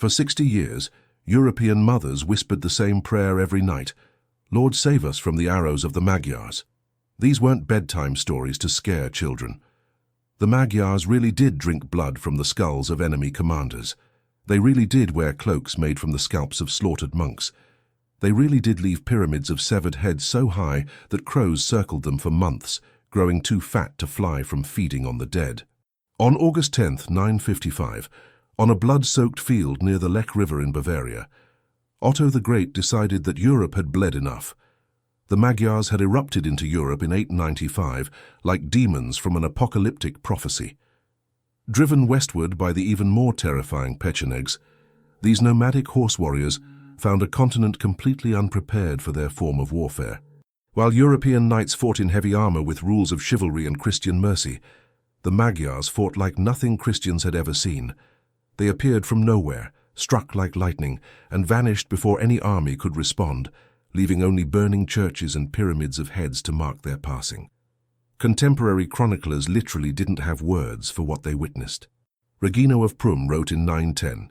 For 60 years, European mothers whispered the same prayer every night: "Lord, save us from the arrows of the Magyars." These weren't bedtime stories to scare children. The Magyars really did drink blood from the skulls of enemy commanders. They really did wear cloaks made from the scalps of slaughtered monks. They really did leave pyramids of severed heads so high that crows circled them for months, growing too fat to fly from feeding on the dead. On August 10th, 955, on a blood-soaked field near the Lech River in Bavaria, Otto the Great decided that Europe had bled enough. The Magyars had erupted into Europe in 895 like demons from an apocalyptic prophecy. Driven westward by the even more terrifying Pechenegs, these nomadic horse warriors found a continent completely unprepared for their form of warfare. While European knights fought in heavy armor with rules of chivalry and Christian mercy, the Magyars fought like nothing Christians had ever seen. They appeared from nowhere, struck like lightning, and vanished before any army could respond, leaving only burning churches and pyramids of heads to mark their passing. Contemporary chroniclers literally didn't have words for what they witnessed. Regino of Prum wrote in 910,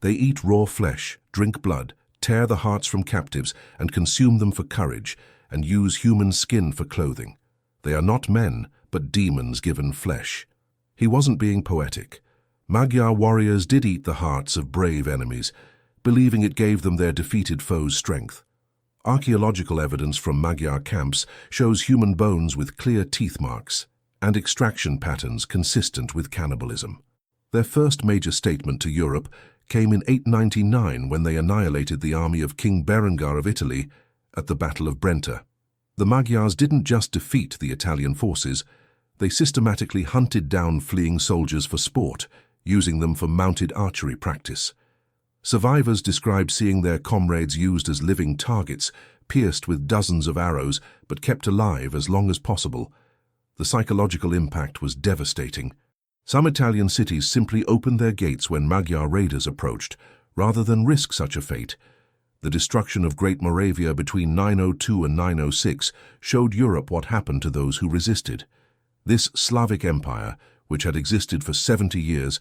"They eat raw flesh, drink blood, tear the hearts from captives, and consume them for courage, and use human skin for clothing. They are not men, but demons given flesh." He wasn't being poetic. Magyar warriors did eat the hearts of brave enemies, believing it gave them their defeated foes' strength. Archaeological evidence from Magyar camps shows human bones with clear teeth marks and extraction patterns consistent with cannibalism. Their first major statement to Europe came in 899 when they annihilated the army of King Berengar of Italy at the Battle of Brenta. The Magyars didn't just defeat the Italian forces, they systematically hunted down fleeing soldiers for sport, using them for mounted archery practice. Survivors described seeing their comrades used as living targets, pierced with dozens of arrows, but kept alive as long as possible. The psychological impact was devastating. Some Italian cities simply opened their gates when Magyar raiders approached, rather than risk such a fate. The destruction of Great Moravia between 902 and 906 showed Europe what happened to those who resisted. This Slavic empire, which had existed for 70 years,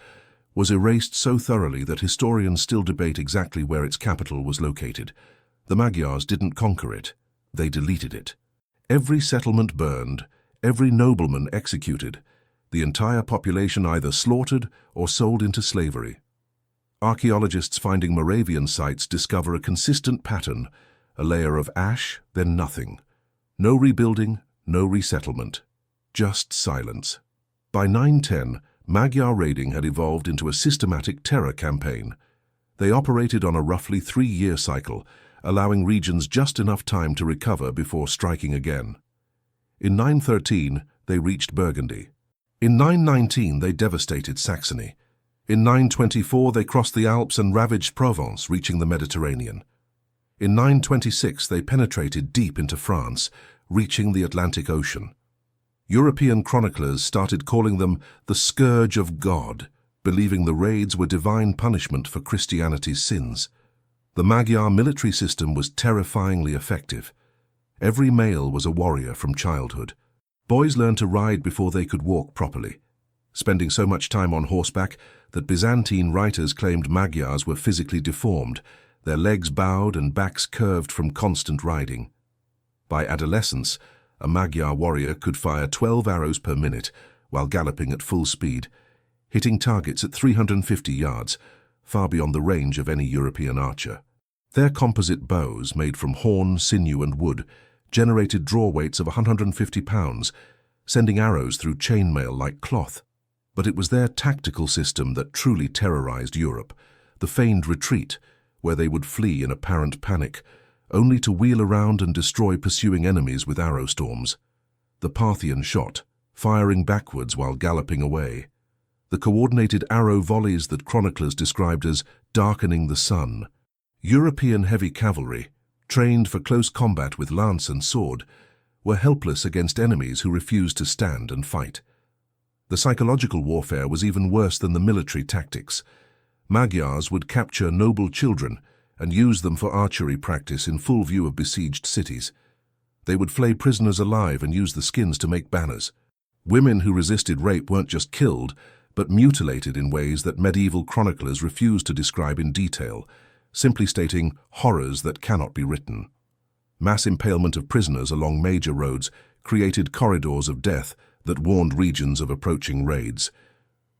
was erased so thoroughly that historians still debate exactly where its capital was located. The Magyars didn't conquer it, they deleted it. Every settlement burned, every nobleman executed, the entire population either slaughtered or sold into slavery. Archaeologists finding Moravian sites discover a consistent pattern, a layer of ash, then nothing. No rebuilding, no resettlement, just silence. By 910, Magyar raiding had evolved into a systematic terror campaign. They operated on a roughly 3-year cycle, allowing regions just enough time to recover before striking again. In 913, they reached Burgundy. In 919, they devastated Saxony. In 924, they crossed the Alps and ravaged Provence, reaching the Mediterranean. In 926, they penetrated deep into France, reaching the Atlantic Ocean. European chroniclers started calling them the Scourge of God, believing the raids were divine punishment for Christianity's sins. The Magyar military system was terrifyingly effective. Every male was a warrior from childhood. Boys learned to ride before they could walk properly, spending so much time on horseback that Byzantine writers claimed Magyars were physically deformed, their legs bowed and backs curved from constant riding. By adolescence, a Magyar warrior could fire 12 arrows per minute while galloping at full speed, hitting targets at 350 yards, far beyond the range of any European archer. Their composite bows, made from horn, sinew and wood, generated draw weights of 150 pounds, sending arrows through chainmail like cloth. But it was their tactical system that truly terrorized Europe, the feigned retreat, where they would flee in apparent panic, only to wheel around and destroy pursuing enemies with arrow storms. The Parthian shot, firing backwards while galloping away. The coordinated arrow volleys that chroniclers described as darkening the sun. European heavy cavalry, trained for close combat with lance and sword, were helpless against enemies who refused to stand and fight. The psychological warfare was even worse than the military tactics. Magyars would capture noble children and use them for archery practice in full view of besieged cities. They would flay prisoners alive and use the skins to make banners. Women who resisted rape weren't just killed, but mutilated in ways that medieval chroniclers refuse to describe in detail, simply stating horrors that cannot be written. Mass impalement of prisoners along major roads created corridors of death that warned regions of approaching raids.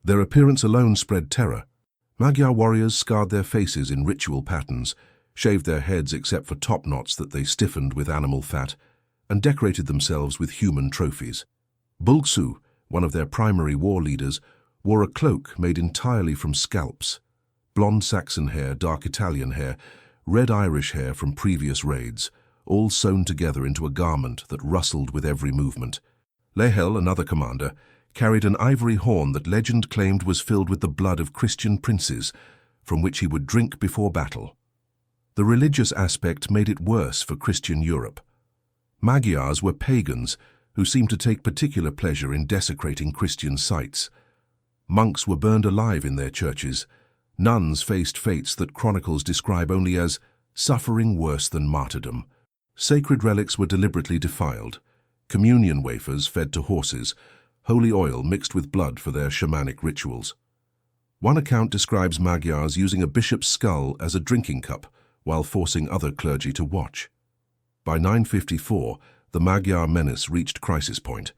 Their appearance alone spread terror. Magyar warriors scarred their faces in ritual patterns, shaved their heads except for top knots that they stiffened with animal fat, and decorated themselves with human trophies. Bulsu, one of their primary war leaders, wore a cloak made entirely from scalps. Blonde Saxon hair, dark Italian hair, red Irish hair from previous raids, all sewn together into a garment that rustled with every movement. Lehel, another commander, carried an ivory horn that legend claimed was filled with the blood of Christian princes, from which he would drink before battle. The religious aspect made it worse for Christian Europe. Magyars were pagans who seemed to take particular pleasure in desecrating Christian sites. Monks were burned alive in their churches. Nuns faced fates that chronicles describe only as suffering worse than martyrdom. Sacred relics were deliberately defiled. Communion wafers fed to horses, holy oil mixed with blood for their shamanic rituals. One account describes Magyars using a bishop's skull as a drinking cup while forcing other clergy to watch. By 954, the Magyar menace reached crisis point.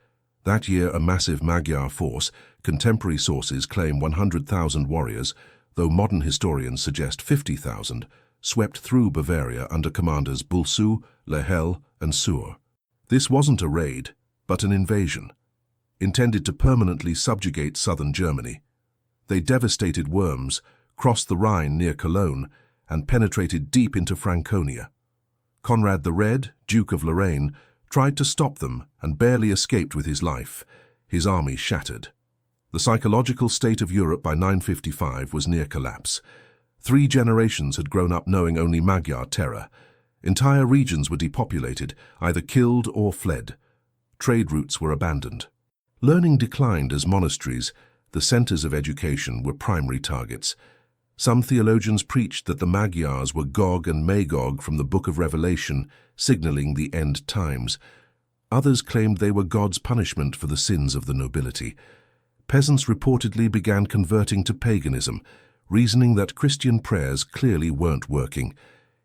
That year, a massive Magyar force, contemporary sources claim 100,000 warriors, though modern historians suggest 50,000, swept through Bavaria under commanders Bulsu, Lehel, and Sur. This wasn't a raid, but an invasion, intended to permanently subjugate southern Germany. They devastated Worms, crossed the Rhine near Cologne, and penetrated deep into Franconia. Conrad the Red, Duke of Lorraine, tried to stop them and barely escaped with his life, his army shattered. The psychological state of Europe by 955 was near collapse. 3 generations had grown up knowing only Magyar terror. Entire regions were depopulated, either killed or fled. Trade routes were abandoned. Learning declined as monasteries, the centers of education, were primary targets. Some theologians preached that the Magyars were Gog and Magog from the Book of Revelation, signaling the end times. Others claimed they were God's punishment for the sins of the nobility. Peasants reportedly began converting to paganism, reasoning that Christian prayers clearly weren't working.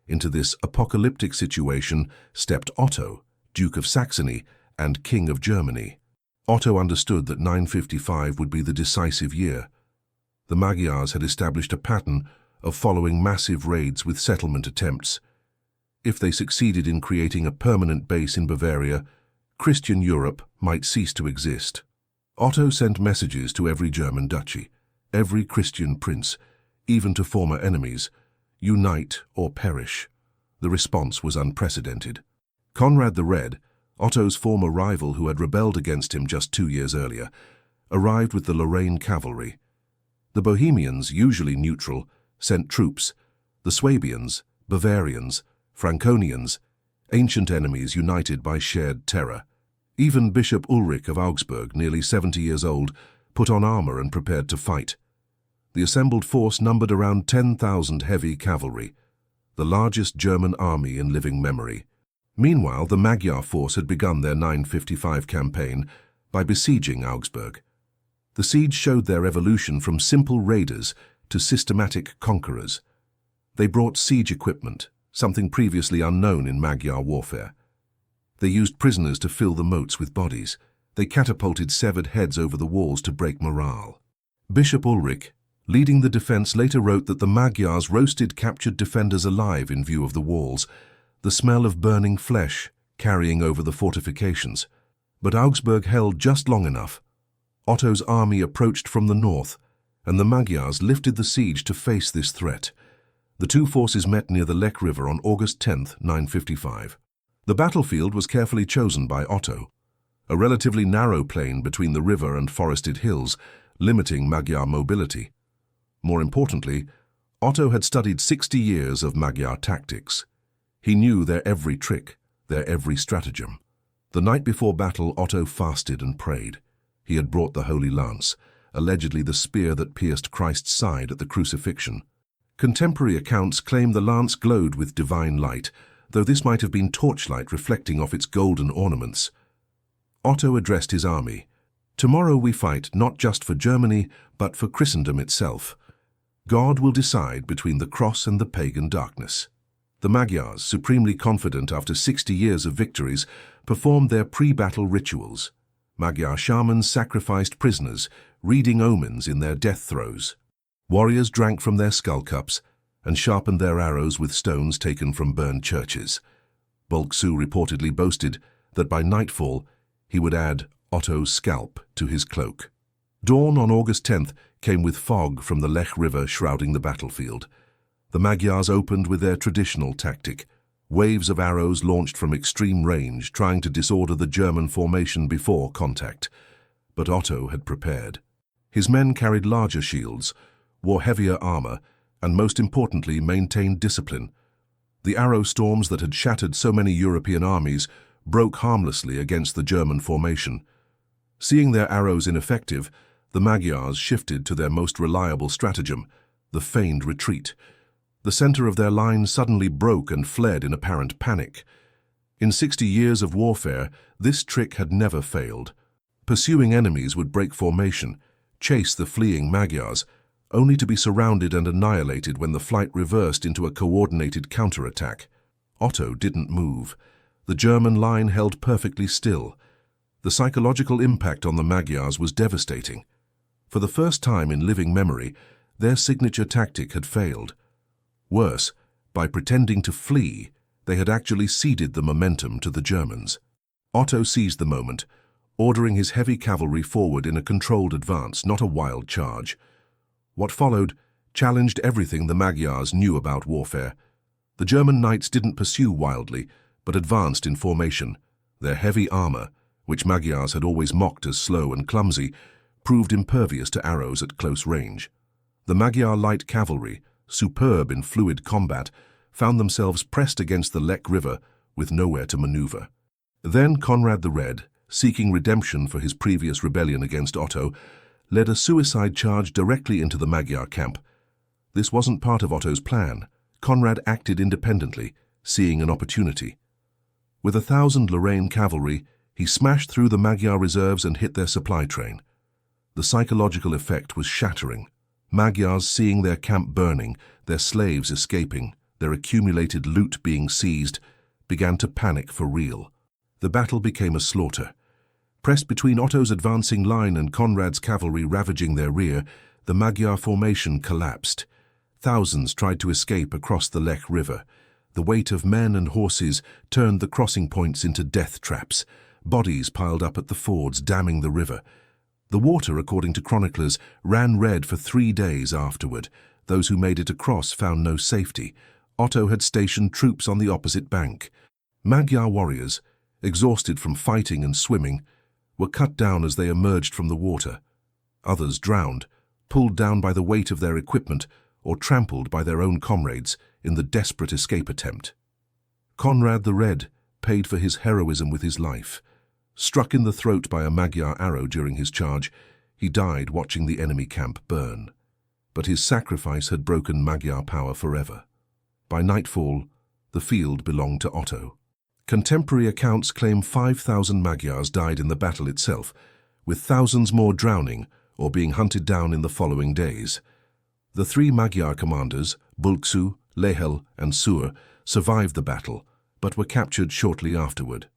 Into this apocalyptic situation stepped Otto, Duke of Saxony and King of Germany. Otto understood that 955 would be the decisive year. The Magyars had established a pattern of following massive raids with settlement attempts. If they succeeded in creating a permanent base in Bavaria, Christian Europe might cease to exist. Otto sent messages to every German duchy, every Christian prince, even to former enemies: unite or perish. The response was unprecedented. Conrad the Red, Otto's former rival who had rebelled against him just 2 years earlier, arrived with the Lorraine cavalry. The Bohemians, usually neutral, sent troops. The Swabians, Bavarians, Franconians, ancient enemies united by shared terror. Even Bishop Ulrich of Augsburg, nearly 70 years old, put on armor and prepared to fight. The assembled force numbered around 10,000 heavy cavalry, the largest German army in living memory. Meanwhile, the Magyar force had begun their 955 campaign by besieging Augsburg. The siege showed their evolution from simple raiders to systematic conquerors. They brought siege equipment, something previously unknown in Magyar warfare. They used prisoners to fill the moats with bodies. They catapulted severed heads over the walls to break morale. Bishop Ulrich, leading the defense, later wrote that the Magyars roasted captured defenders alive in view of the walls, the smell of burning flesh carrying over the fortifications. But Augsburg held just long enough. Otto's army approached from the north, and the Magyars lifted the siege to face this threat. The two forces met near the Lech River on August 10, 955. The battlefield was carefully chosen by Otto, a relatively narrow plain between the river and forested hills, limiting Magyar mobility. More importantly, Otto had studied 60 years of Magyar tactics. He knew their every trick, their every stratagem. The night before battle, Otto fasted and prayed. He had brought the Holy Lance, allegedly the spear that pierced Christ's side at the crucifixion. Contemporary accounts claim the lance glowed with divine light, though this might have been torchlight reflecting off its golden ornaments. Otto addressed his army: Tomorrow we fight not just for Germany, but for Christendom itself. God will decide between the cross and the pagan darkness. The Magyars, supremely confident after 60 years of victories, performed their pre-battle rituals. Magyar shamans sacrificed prisoners, reading omens in their death throes. Warriors drank from their skull cups and sharpened their arrows with stones taken from burned churches. Bulk-Su reportedly boasted that by nightfall he would add Otto's scalp to his cloak. Dawn on August 10th came with fog from the Lech River shrouding the battlefield. The Magyars opened with their traditional tactic, waves of arrows launched from extreme range, trying to disorder the German formation before contact. But Otto had prepared. His men carried larger shields, wore heavier armor, and most importantly maintained discipline. The arrow storms that had shattered so many European armies broke harmlessly against the German formation. Seeing their arrows ineffective, the Magyars shifted to their most reliable stratagem, the feigned retreat. The center of their line suddenly broke and fled in apparent panic. In 60 years of warfare, this trick had never failed. Pursuing enemies would break formation, chase the fleeing Magyars, only to be surrounded and annihilated when the flight reversed into a coordinated counterattack. Otto didn't move. The German line held perfectly still. The psychological impact on the Magyars was devastating. For the first time in living memory, their signature tactic had failed. Worse, by pretending to flee, they had actually ceded the momentum to the Germans. Otto seized the moment, ordering his heavy cavalry forward in a controlled advance, not a wild charge. What followed challenged everything the Magyars knew about warfare. The German knights didn't pursue wildly, but advanced in formation. Their heavy armor, which Magyars had always mocked as slow and clumsy, proved impervious to arrows at close range. The Magyar light cavalry, superb in fluid combat, found themselves pressed against the Lech River with nowhere to maneuver. Then Conrad the Red, seeking redemption for his previous rebellion against Otto, led a suicide charge directly into the Magyar camp. This wasn't part of Otto's plan. Conrad acted independently, seeing an opportunity. With 1,000 Lorraine cavalry, he smashed through the Magyar reserves and hit their supply train. The psychological effect was shattering. Magyars, seeing their camp burning, their slaves escaping, their accumulated loot being seized, began to panic for real. The battle became a slaughter. Pressed between Otto's advancing line and Conrad's cavalry ravaging their rear, the Magyar formation collapsed. Thousands tried to escape across the Lech River. The weight of men and horses turned the crossing points into death traps. Bodies piled up at the fords, damming the river. The water, according to chroniclers, ran red for 3 days afterward. Those who made it across found no safety. Otto had stationed troops on the opposite bank. Magyar warriors, exhausted from fighting and swimming, were cut down as they emerged from the water. Others drowned, pulled down by the weight of their equipment or trampled by their own comrades in the desperate escape attempt. Conrad the Red paid for his heroism with his life. Struck in the throat by a Magyar arrow during his charge, he died watching the enemy camp burn. But his sacrifice had broken Magyar power forever. By nightfall, the field belonged to Otto. Contemporary accounts claim 5,000 Magyars died in the battle itself, with thousands more drowning or being hunted down in the following days. The 3 Magyar commanders, Bulk-Su, Lehel, and Sur, survived the battle, but were captured shortly afterward.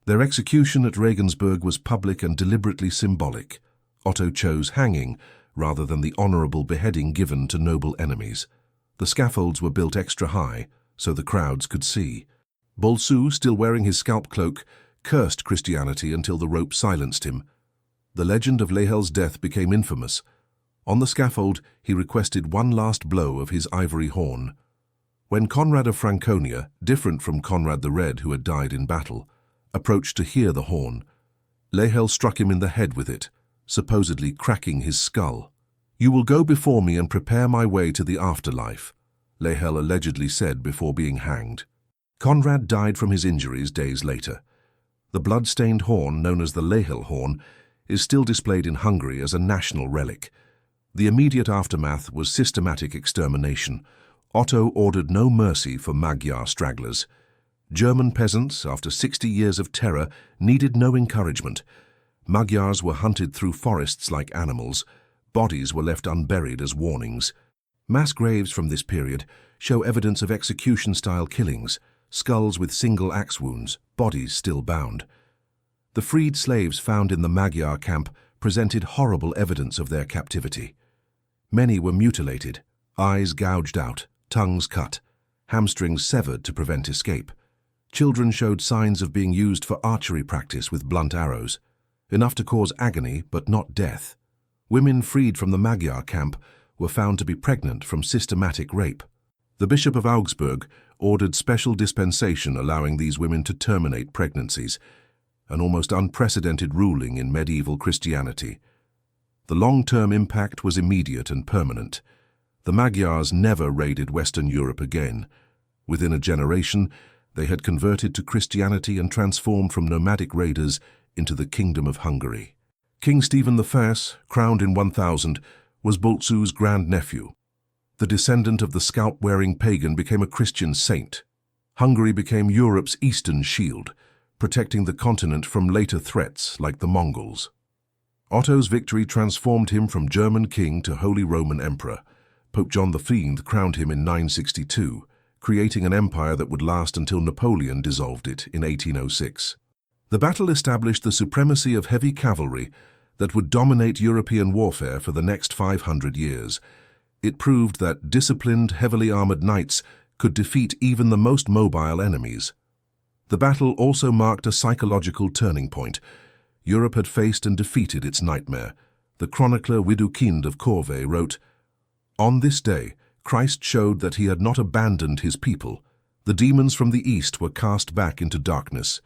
Their execution at Regensburg was public and deliberately symbolic. Otto chose hanging rather than the honorable beheading given to noble enemies. The scaffolds were built extra high, so the crowds could see. Bulk-Su, still wearing his scalp cloak, cursed Christianity until the rope silenced him. The legend of Lehel's death became infamous. On the scaffold, he requested one last blow of his ivory horn. When Conrad of Franconia, different from Conrad the Red who had died in battle, approached to hear the horn, Lehel struck him in the head with it, supposedly cracking his skull. "You will go before me and prepare my way to the afterlife," Lehel allegedly said before being hanged. Conrad died from his injuries days later. The blood-stained horn, known as the Lehel horn, is still displayed in Hungary as a national relic. The immediate aftermath was systematic extermination. Otto ordered no mercy for Magyar stragglers. German peasants, after 60 years of terror, needed no encouragement. Magyars were hunted through forests like animals. Bodies were left unburied as warnings. Mass graves from this period show evidence of execution-style killings, skulls with single axe wounds, bodies still bound. The freed slaves found in the Magyar camp presented horrible evidence of their captivity. Many were mutilated, eyes gouged out, tongues cut, hamstrings severed to prevent escape. Children showed signs of being used for archery practice with blunt arrows, enough to cause agony but not death. Women freed from the Magyar camp were found to be pregnant from systematic rape. The Bishop of Augsburg ordered special dispensation allowing these women to terminate pregnancies, an almost unprecedented ruling in medieval Christianity. The long-term impact was immediate and permanent. The Magyars never raided Western Europe again. Within a generation, they had converted to Christianity and transformed from nomadic raiders into the Kingdom of Hungary. King Stephen I, crowned in 1000, was Bultzu's grandnephew. The descendant of the scalp-wearing pagan became a Christian saint. Hungary became Europe's eastern shield, protecting the continent from later threats like the Mongols. Otto's victory transformed him from German king to Holy Roman Emperor. Pope John V crowned him in 962, creating an empire that would last until Napoleon dissolved it in 1806. The battle established the supremacy of heavy cavalry that would dominate European warfare for the next 500 years. It proved that disciplined, heavily armored knights could defeat even the most mobile enemies. The battle also marked a psychological turning point. Europe had faced and defeated its nightmare. The chronicler Widukind of Corvey wrote, "On this day, Christ showed that he had not abandoned his people. The demons from the east were cast back into darkness.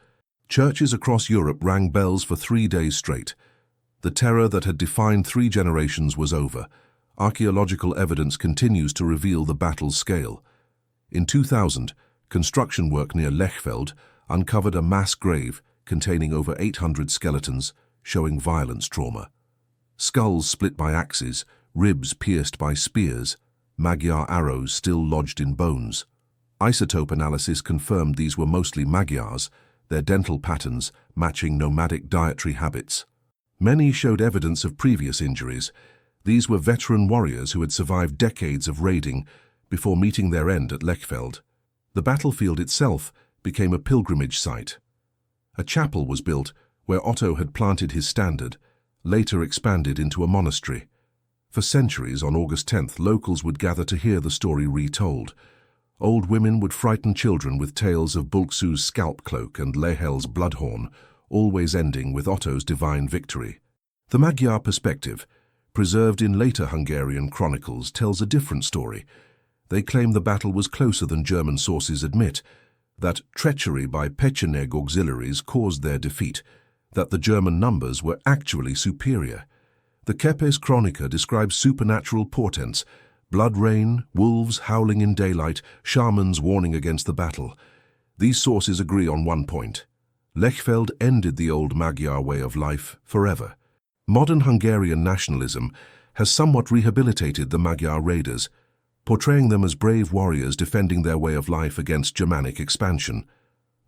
Churches across Europe rang bells for 3 days straight. The terror that had defined 3 generations was over. Archaeological evidence continues to reveal the battle's scale. In 2000, construction work near Lechfeld uncovered a mass grave containing over 800 skeletons, showing violence trauma. Skulls split by axes, ribs pierced by spears, Magyar arrows still lodged in bones. Isotope analysis confirmed these were mostly Magyars, their dental patterns matching nomadic dietary habits. Many showed evidence of previous injuries. These were veteran warriors who had survived decades of raiding before meeting their end at Lechfeld. The battlefield itself became a pilgrimage site. A chapel was built where Otto had planted his standard, later expanded into a monastery. For centuries, on August 10th, locals would gather to hear the story retold. Old women would frighten children with tales of Bultzu's scalp cloak and Lehel's bloodhorn, always ending with Otto's divine victory. The Magyar perspective, preserved in later Hungarian chronicles, tells a different story. They claim the battle was closer than German sources admit, that treachery by Pecheneg auxiliaries caused their defeat, that the German numbers were actually superior. The Kepes Chronica describes supernatural portents, blood rain, wolves howling in daylight, shamans warning against the battle. These sources agree on one point. Lechfeld ended the old Magyar way of life forever. Modern Hungarian nationalism has somewhat rehabilitated the Magyar raiders, portraying them as brave warriors defending their way of life against Germanic expansion.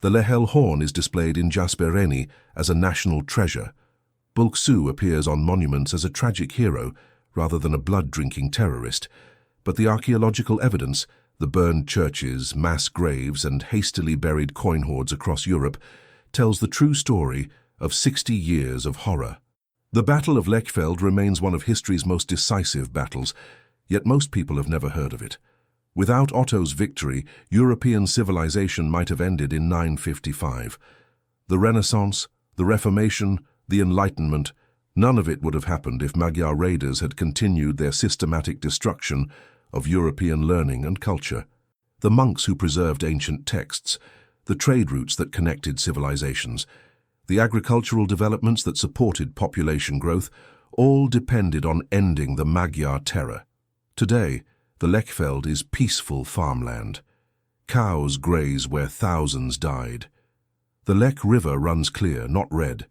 The Lehel horn is displayed in Jaspereni as a national treasure. Bultzu appears on monuments as a tragic hero rather than a blood-drinking terrorist, but the archaeological evidence, the burned churches, mass graves, and hastily buried coin hoards across Europe, tells the true story of 60 years of horror. The Battle of Lechfeld remains one of history's most decisive battles, yet most people have never heard of it. Without Otto's victory, European civilization might have ended in 955. The Renaissance, the Reformation, the Enlightenment, none of it would have happened if Magyar raiders had continued their systematic destruction of European learning and culture. The monks who preserved ancient texts, the trade routes that connected civilizations, the agricultural developments that supported population growth, all depended on ending the Magyar terror. Today, the Lechfeld is peaceful farmland. Cows graze where thousands died. The Lech River runs clear, not red.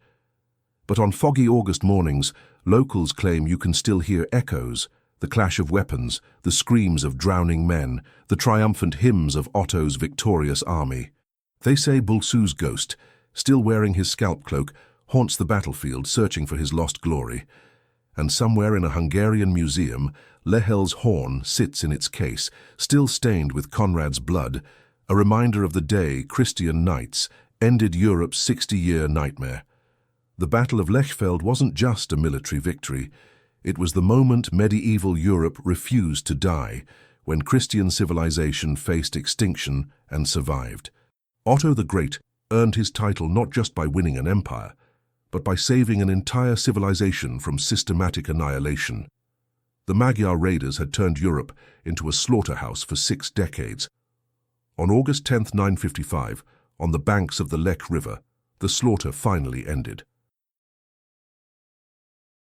But on foggy August mornings, locals claim you can still hear echoes, the clash of weapons, the screams of drowning men, the triumphant hymns of Otto's victorious army. They say Bultzu's ghost, still wearing his scalp cloak, haunts the battlefield searching for his lost glory, and somewhere in a Hungarian museum, Lehel's horn sits in its case, still stained with Conrad's blood, a reminder of the day Christian knights ended Europe's 60-year nightmare. The Battle of Lechfeld wasn't just a military victory. It was the moment medieval Europe refused to die, when Christian civilization faced extinction and survived. Otto the Great earned his title not just by winning an empire, but by saving an entire civilization from systematic annihilation. The Magyar raiders had turned Europe into a slaughterhouse for 6 decades. On August 10, 955, on the banks of the Lech River, the slaughter finally ended.